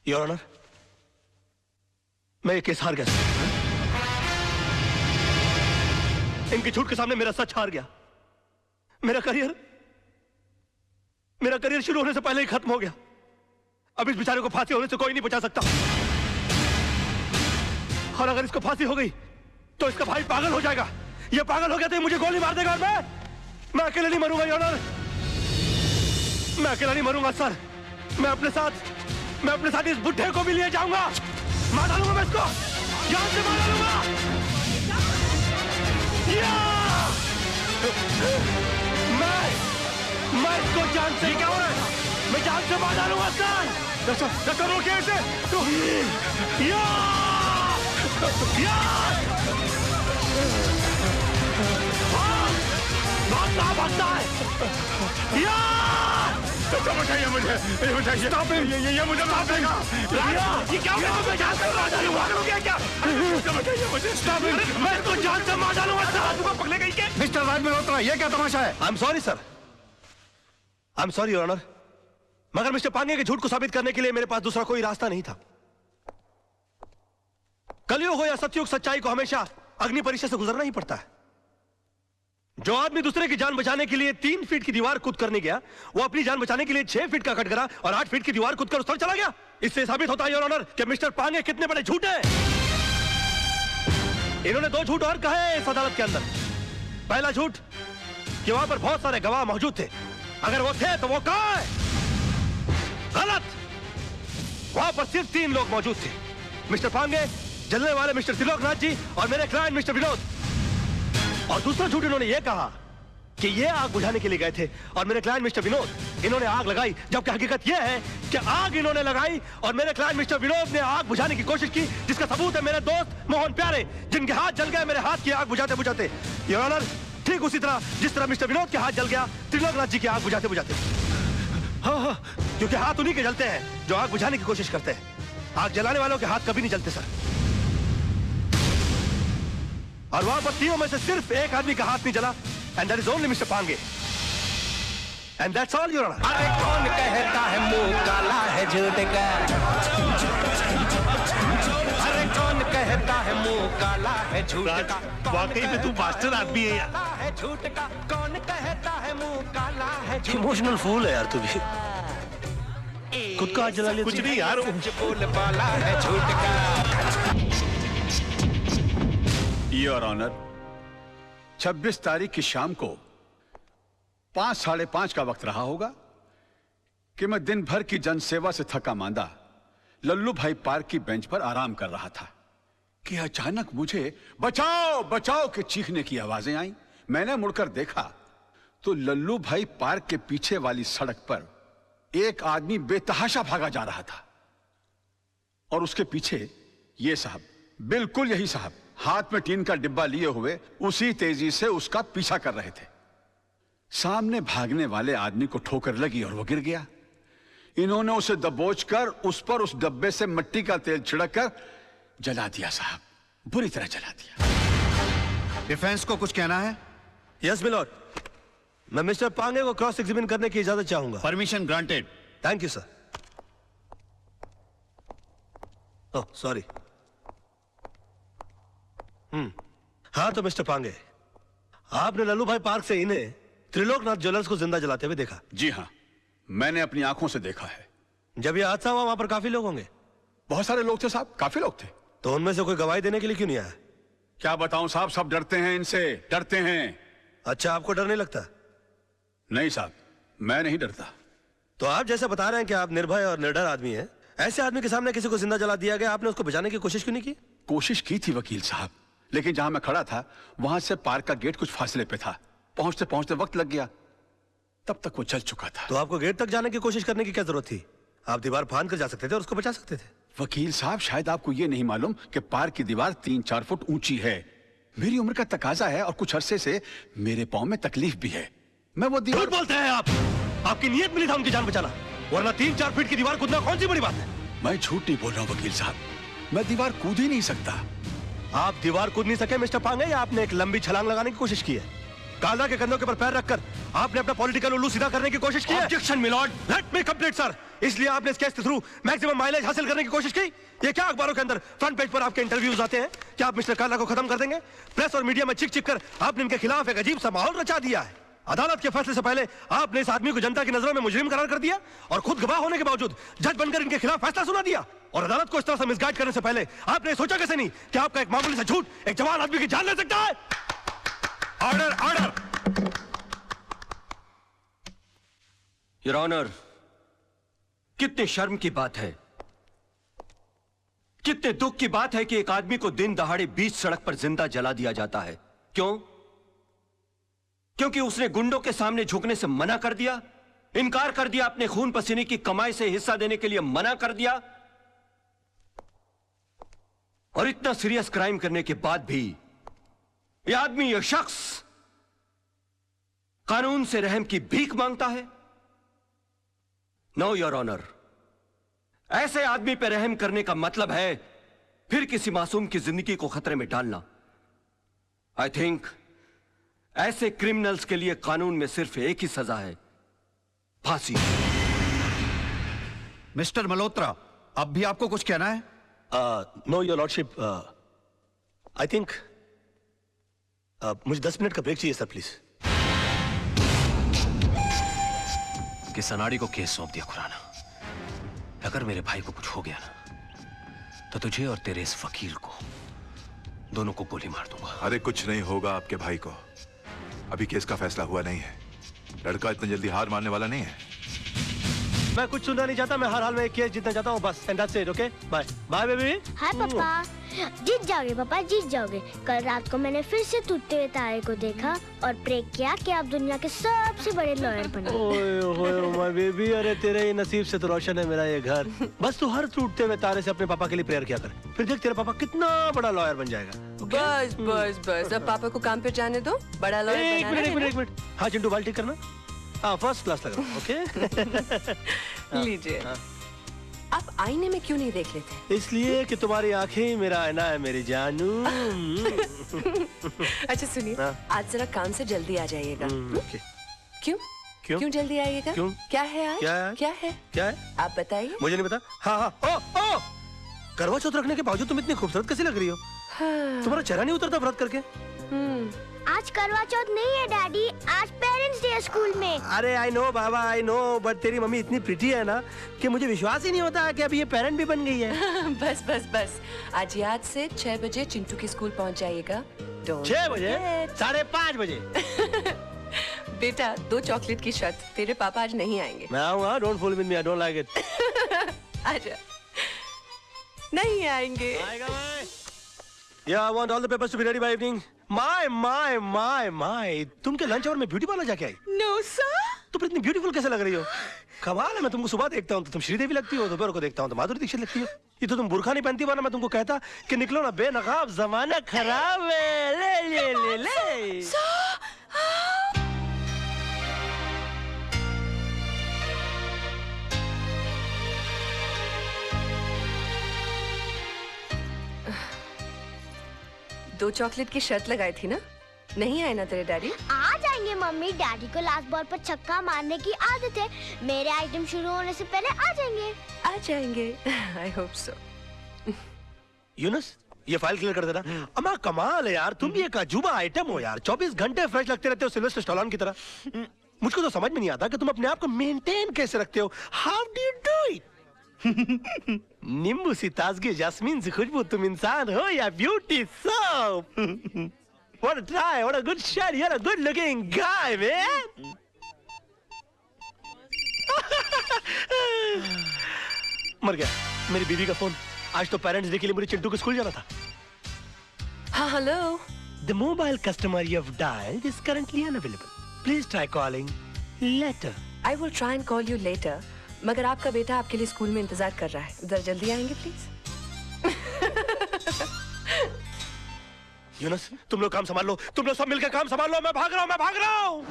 Your honour, मैं ये case हार गया। इनके झूठ के सामने मेरा सच हार गया। मेरा करियर शुरू होने से पहले ही खत्म हो गया। अब इस बेचारे को फांसी होने से कोई नहीं बचा सकता। और अगर इसको फांसी हो गई तो इसका भाई पागल हो जाएगा। ये पागल हो गया तो मुझे गोली मार देगा और मैं अकेले नहीं मरूंगा योर ऑनर। मैं अकेला नहीं मरूंगा सर। मैं अपने साथ इस बुढ़े को भी लिए जाऊंगा। मार डालूंगा मैं इसको, जान से मार डालूंगा। मैं इसको जान से, क्या हो रहा है? मैं जान से मार डालूंगा सर। रोकिए इसे। भागता है। बताइए मुझे, ये मुझे मार देगा। ये क्या हो गया? मैं जान से मार डालूंगा। क्या? बताइए मुझे। मैं इसको जान से मार डालूंगा सर। पकड़े गई क्या? मिस्टर राज मल्होत्रा, ये क्या तमाशा है? I am sorry sir. I am sorry your honour, मगर मिस्टर पांगे के झूठ को साबित करने के लिए मेरे पास दूसरा कोई रास्ता नहीं था। कलयुग हो या सतयुग, सच्चाई को हमेशा अग्नि परीक्षा से गुजरना ही पड़ता है। जो आदमी दूसरे की जान बचाने के लिए 3 फीट की दीवार कूद करने गया, वो अपनी जान बचाने के लिए 6 फीट का कटघरा और 8 फीट की दीवार कूद कर उस पर चला गया। इससे साबित होता है योर ऑनर कि मिस्टर पांगे कितने बड़े झूठे हैं। इन्होंने 2 झूठ और कहे इस अदालत के अंदर। पहला झूठ कि वहां पर बहुत सारे गवाह मौजूद थे। अगर वो थे तो वो कहां है? गलत। वहां पर सिर्फ 3 लोग मौजूद थे, मिस्टर पांगे, जलने वाले मिस्टर त्रिलोकनाथ जी और मेरे क्लाइंट मिस्टर विनोद। और दूसरा झूठ इन्होंने यह कहा कि ये आग बुझाने के लिए गए थे और मेरे क्लाइंट मिस्टर विनोद इन्होंने आग लगाई, जबकि हकीकत यह है कि आग इन्होंने लगाई और मेरे क्लाइंट मिस्टर विनोद ने आग बुझाने की कोशिश की, जिसका सबूत है मेरे दोस्त मोहन प्यारे, जिनके हाथ जल गए मेरे हाथ की आग बुझाते बुझाते। योर ऑनर, ठीक उसी तरह जिस तरह मिस्टर विनोद के हाथ जल गया त्रिलोकनाथ जी की आग बुझाते बुझाते। हाँ, क्योंकि हाथ उन्हीं के जलते हैं जो आग बुझाने की कोशिश करते हैं। आग जलाने वालों के हाथ कभी नहीं जलते सर। और वहां पर तीनों में से सिर्फ एक आदमी का हाथ नहीं जला, and that is only mister Pange, and that's all your honour. अरे कौन कहता है मुंह काला है झूठ का? अरे कौन कहता है मुंह काला है झूठ का? वाकई में तू मास्टर आदमी है यार। है झूठ का, कौन कहता है मुंह काला है झूठ? इमोशनल फूल है यार तू भी। खुद का हाथ जला लिया। कुछ नहीं यार, बोल वाला है झूठ का। योर ऑनर, 26 तारीख की शाम को 5, साढ़े 5 का वक्त रहा होगा कि मैं दिन भर की जनसेवा से थका मांदा लल्लू भाई पार्क की बेंच पर आराम कर रहा था कि अचानक मुझे बचाओ बचाओ के चीखने की आवाजें आई। मैंने मुड़कर देखा तो लल्लू भाई पार्क के पीछे वाली सड़क पर एक आदमी बेतहाशा भागा जा रहा था और उसके पीछे ये साहब, बिल्कुल यही साहब, हाथ में टीन का डिब्बा लिए हुए उसी तेजी से उसका पीछा कर रहे थे। सामने भागने वाले आदमी को ठोकर लगी और वो गिर गया। इन्होंने उसे दबोचकर उस पर उस डब्बे से मिट्टी का तेल छिड़ककर जला दिया साहब, बुरी तरह जला दिया। डिफेंस को कुछ कहना है? यस मिलॉर्ड, मैं मिस्टर पांगे को क्रॉस एग्जामिन करने की इजाजत चाहूंगा। Permission granted. Thank you sir. Oh sorry. हाँ तो मिस्टर पांगे, आपने लल्लू भाई पार्क से इन्हें त्रिलोकनाथ ज्वेलर्स को जिंदा जलाते हुए देखा? जी हाँ, मैंने अपनी आंखों से देखा है। जब यह हादसा हुआ वहां पर काफी लोग होंगे? बहुत सारे लोग थे साहब, काफी लोग थे। तो उनमें से कोई गवाही देने के लिए क्यों नहीं आया? क्या बताऊं साहब, सब डरते हैं इनसे, डरते हैं। अच्छा, आपको डर नहीं लगता? नहीं साहब, मैं नहीं डरता। तो आप जैसे बता रहे हैं कि आप निर्भय और निडर आदमी हैं, ऐसे आदमी के सामने किसी को जिंदा जला दिया गया, आपने उसको बचाने की कोशिश क्यों नहीं की? कोशिश की थी वकील साहब, लेकिन जहां मैं खड़ा था वहां से पार्क का गेट कुछ फासले पे था। पहुंचते पहुंचते वक्त लग गया, तब तक वो चल चुका था। तो आपको गेट तक जाने की कोशिश करने की क्या जरूरत थी? आप दीवार फांद कर जा सकते थे और उसको बचा सकते थे। वकील साहब, शायद आपको ये नहीं मालूम कि पार्क की दीवार 3-4 फुट ऊंची है। मेरी उम्र का तकाजा है और कुछ अरसे से मेरे पांव में तकलीफ भी है। मैं वो दीवार... झूठ बोलते हैं आप। आपकी नीयत मिली था उनकी जान बचाना, वरना 3-4 फीट की दीवार कूदना कौन सी बड़ी बात है? मैं झूठ नहीं बोल रहा हूं वकील साहब, मैं दीवार कूद ही नहीं सकता। आप दीवार कूद नहीं सके मिस्टर पांगे, या आपने एक लंबी छलांग लगाने की कोशिश की है? काला के कंधों के ऊपर पैर रखकर आपने अपना पॉलिटिकल उल्लू सीधा करने की कोशिश की है। Objection milord. Let me complete sir. इसलिए आपने इस केस के थ्रू मैक्सिमम माइलेज हासिल करने की कोशिश की। ये क्या अखबारों के अंदर फ्रंट पेज पर आपके इंटरव्यूज आते हैं? क्या आप मिस्टर काला को खत्म कर देंगे? प्रेस और मीडिया में चिक चिक कर आपने इनके खिलाफ एक अजीब सा माहौल रचा दिया है। अदालत के फैसले से पहले आपने इस आदमी को जनता की नजरों में मुजरिम करार कर दिया और खुद गवाह होने के बावजूद जज बनकर इनके खिलाफ फैसला सुना दिया। और अदालत को इस तरह से मिसगाइड करने से पहले आपने सोचा कैसे नहीं कि आपका एक मामूली सा झूठ एक जवान आदमी की जान ले सकता है? Order order. योर ऑनर, कितने शर्म की बात है, कितने दुख की बात है कि एक आदमी को दिन दहाड़े बीच सड़क पर जिंदा जला दिया जाता है। क्यों? क्योंकि उसने गुंडों के सामने झुकने से मना कर दिया, इनकार कर दिया, अपने खून पसीने की कमाई से हिस्सा देने के लिए मना कर दिया। और इतना सीरियस क्राइम करने के बाद भी यह आदमी, यह शख्स कानून से रहम की भीख मांगता है। नो योर ऑनर, ऐसे आदमी पर रहम करने का मतलब है फिर किसी मासूम की जिंदगी को खतरे में डालना। आई थिंक ऐसे क्रिमिनल्स के लिए कानून में सिर्फ एक ही सजा है, फांसी। मिस्टर मल्होत्रा, अब भी आपको कुछ कहना है? Know your lordship, I think मुझे 10 मिनट का ब्रेक चाहिए सर, प्लीज। किस अनाड़ी को केस सौंप दिया खुराना। अगर मेरे भाई को कुछ हो गया ना तो तुझे और तेरे इस वकील को दोनों को गोली मार दूंगा। अरे कुछ नहीं होगा आपके भाई को, अभी केस का फैसला हुआ नहीं है। लड़का इतनी जल्दी हार मानने वाला नहीं है। मैं कुछ सुनना नहीं चाहता, मैं हर हाल में एक केस जीतना चाहता हूँ बस। And that's it, okay? Bye bye baby. Hi पापा। जीत जाओगे पापा, जीत जाओगे। कल रात को मैंने फिर से टूटते हुए तारे को देखा और प्रे किया कि आप दुनिया के सबसे बड़े लॉयर बनो। ओए ओए माय बेबी, अरे तेरे ये नसीब से तो रोशन है मेरा ये घर। बस तू हर टूटते हुए तारे से अपने पापा के लिए प्रेयर किया कर, फिर देख तेरा पापा कितना बड़ा लॉयर बन जाएगा। बस बस बस, अब पापा को काम पे जाने दो, बड़ा लॉयर बनाना है। एक मिनट। हाँ चिंटू, बाल्टी करना। हाँ फर्स्ट क्लास लग रहा है, ओके? लीजिए। आप आईने में क्यों नहीं देख लेते? इसलिए कि तुम्हारी आंखें मेरा आईना है मेरी जानू। अच्छा सुनिए, आज जरा काम से जल्दी आ जाइएगा। ओके। क्यों? क्यों? क्यों जल्दी आइएगा? क्यों? क्या है आज? क्या है? क्या है? आप बताइए। मुझे नहीं पता। हाँ हाँ, ओ करवा चौथ रखने के बावजूद तुम इतनी खूबसूरत कैसे लग रही हो? तुम्हारा चेहरा नहीं उतरता व्रत करके? आज करवा चौथ नहीं है डैडी, आज पेरेंट्स डे स्कूल में। अरे I know Baba, I know, but तेरी मम्मी इतनी प्रिटी है ना कि मुझे विश्वास ही नहीं होता कि अभी ये पेरेंट भी बन गई है। बस बस बस, आज याद से 6 बजे चिंटू के स्कूल पहुंच जाइएगा। 6 बजे? 5:30 बजे? बेटा 2 चॉकलेट की शर्त, तेरे पापा आज नहीं आएंगे। मैं आऊंगा, don't fool with me, I don't like it. आजा। नहीं आएंगे। आएगा मैं। Yeah, I want all the papers to be ready by evening. My. तुम के लंच आवर में ब्यूटी पार्लर जाके आई? No sir. तुम इतनी ब्यूटीफुल कैसे लग रही हो? कमाल है, मैं तुमको सुबह देखता हूँ तो तुम श्रीदेवी लगती हो, दोपहर को देखता हूँ तो माधुरी दीक्षित लगती हो। ये तो तुम बुर्खा नहीं पहनती, वरना मैं तुमको कहता कि निकलो ना बेनकाब, जमाना खराब है। ले। दो चॉकलेट की शर्त लगाई थी ना, नहीं आए ना तेरे डैडी? आ जाएंगे मम्मी, डैडी को लास्ट बॉल पर छक्का मारने की आदत है। मेरे आइटम शुरू होने से पहले आ जाएंगे। आ जाएंगे, आई होप सो। यूनुस, ये फाइल क्लियर कर देना। अम्मा कमाल है यार, तुम भी एक अजूबा आइटम हो यार, 24 घंटे फ्रेश लगते रहते हो सिल्वेस्टर स्टैलोन की तरह। मुझको तो समझ में नहीं आता कि तुम अपने आप को मेंटेन कैसे रखते हो। How do you do it? नींबू सी ताजगी, जैस्मीन सी खुशबू, तुम इंसान हो या beauty soap? What a try, what a good shot, you're a good looking guy, man. मर गया मेरी बीवी का फोन। आज तो पेरेंट्स डे के लिए मुझे चिंटू को स्कूल जाना था। हाँ hello. The mobile customer you have dialed is currently unavailable. Please try calling later. I will try and call you later. मगर आपका बेटा आपके लिए स्कूल में इंतजार कर रहा है, जरा जल्दी आएंगे प्लीज। यूनुस, तुम लोग काम संभाल लो, तुम लोग सब मिलकर काम संभाल लो। मैं भाग रहा हूँ।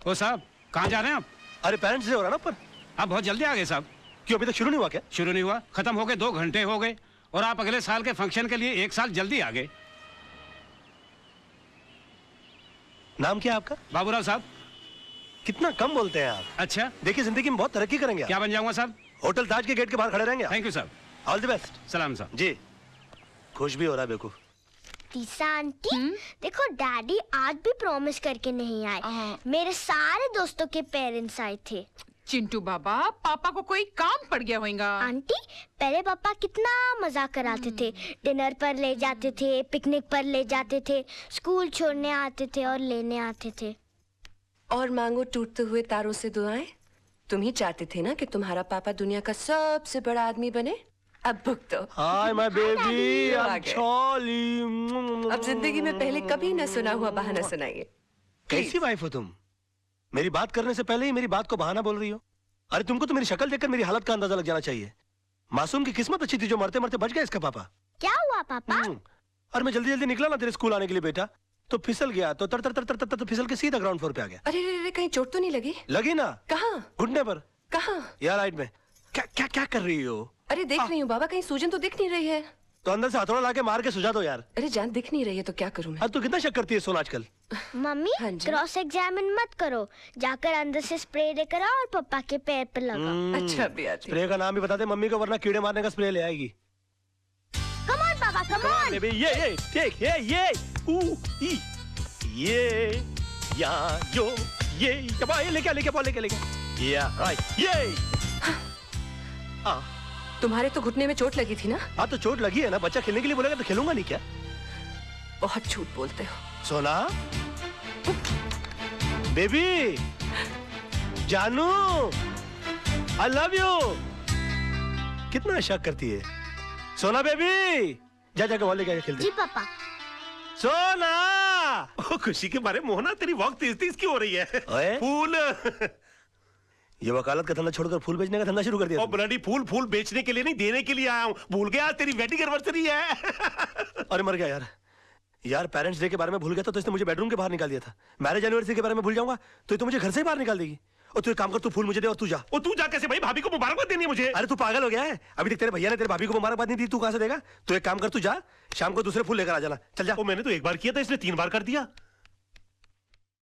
ओ साहब, कहाँ जा रहे हैं आप? अरे पेरेंट्स डे हो रहा ना पर। आप बहुत जल्दी आ गए साहब। क्यों, अभी तक शुरू नहीं हुआ क्या? शुरू नहीं हुआ, खत्म हो गए 2 घंटे हो गए और आप अगले साल के फंक्शन के लिए 1 साल जल्दी आ गए। नाम क्या है आपका? बाबूराव साहब। कितना कम बोलते हैं आप। अच्छा, देखिए जिंदगी में बहुत तरक्की करेंगे आप। क्या बन जाऊंगा साहब? होटल ताज के गेट के बाहर खड़े रहेंगे आप। थैंक यू साहब। All the best. सलाम साहब। जी। खुश भी हो रहा है बेवकूफ। तीसा आंटी, देखो डैडी आज भी प्रॉमिस करके नहीं आए। मेरे सारे दोस्तों के पेरेंट्स आए थे। चिंटू बाबा, पापा को कोई काम पड़ गया होगा। आंटी, पहले पापा कितना मजाक कराते थे। डिनर पर ले जाते थे, पिकनिक पर ले जाते थे, स्कूल छोड़ने आते थे और लेने आते थे। और मांगो टूटते हुए तारों से दुआएं। तुम ही चाहते थे ना कि तुम्हारा पापा दुनिया का सबसे बड़ा आदमी बने। अब भुगतो। हाय माय बेबी, आ आई एम गए। सॉरी। अब जिंदगी में पहले कभी न सुना हुआ बहाना सुनाइए। कैसी वाइफ हो तुम? मेरी बात करने से पहले ही मेरी बात को बहाना बोल रही हो। अरे तुमको तो मेरी शक्ल देखकर मेरी हालत का अंदाजा लग जाना चाहिए। मासूम की किस्मत अच्छी थी जो मरते मरते बच गया इसका पापा। क्या हुआ पापा? और मैं जल्दी जल्दी निकला ना तेरे स्कूल आने के लिए बेटा, तो फिसल गया, तो तर तर तर तर तर फिसल के सीधा ग्राउंड फ्लोर पे आ गया। अरे रे रे, कहीं चोट तो नहीं लगी? लगी ना। कहाँ? घुटने पर। कहाँ? यार राइट में। क्या क्या क्या कर रही हो? अरे देख रही हूँ बाबा, कहीं सूजन तो दिख नहीं रही है। तो अंदर से हथौड़ा लाके मार के सुझा दो यार। अरे जान दिख नहीं रही है तो क्या करूँ मैं? अब तू कितना शक करती है सोना आजकल? मम्मी, हाँ जी। क्रॉस एग्जामिन मत करो, जाकर अंदर से स्प्रे लेकर आओ और पापा के पैर पे लगाओ। अच्छा भी आती। स्प्रे का नाम भी बता दे मम्मी को, वरना कीड़े मारने का स्प्रे ले आएगी। कम ऑन पापा, कम ऑन। बेबी, ये टेक, ये ऊ ई, ये या यो, ये लेके या राइट, ये तुम्हारे तो घुटने में चोट लगी थी ना? हाँ तो चोट लगी है ना, बच्चा खेलने के लिए बोलेगा तो खेलूंगा नहीं क्या? बहुत झूठ बोलते हो। सोना, बेबी, जानू, आई लव यू। कितना शक करती है सोना बेबी। जा जाके वॉल लेके खेलते। जी पापा। सोना, ओ, खुशी के मारे मोहना तेरी वॉक तेज तेज क्यों हो रही है? ओए? फूल। ये वकालत का धंधा छोड़कर फूल बेचने का धंधा शुरू कर दिया। ओ ब्लडी, फूल बेचने के लिए नहीं, देने के लिए आया हूँ। भूल गया आज तेरी वेडिंग एनिवर्सरी है। अरे मर गया यार पेरेंट्स डे के बारे में भूल गया था तो इसने मुझे बेडरूम के बाहर निकाल दिया था। मैरिज एनिवर्सरी के बारे में भूल जाऊंगा तो ये तो मुझे घर से ही बाहर निकाल देगी। और तू एक काम कर, तू फूल मुझे दे और तू जा। ओ तू जा कैसे भाई? भाभी को मुबारकबाद देनी है मुझे। अरे तू पागल हो गया है? अभी तक तेरे भैया ने तेरे भाभी को मुबारकबाद नहीं दी, तू कहां से देगा? तो एक काम कर, तू जा, शाम को दूसरे फूल लेकर आ जाना। चल जा। ओ मैंने तो एक बार किया था, इसने 3 बार कर दिया।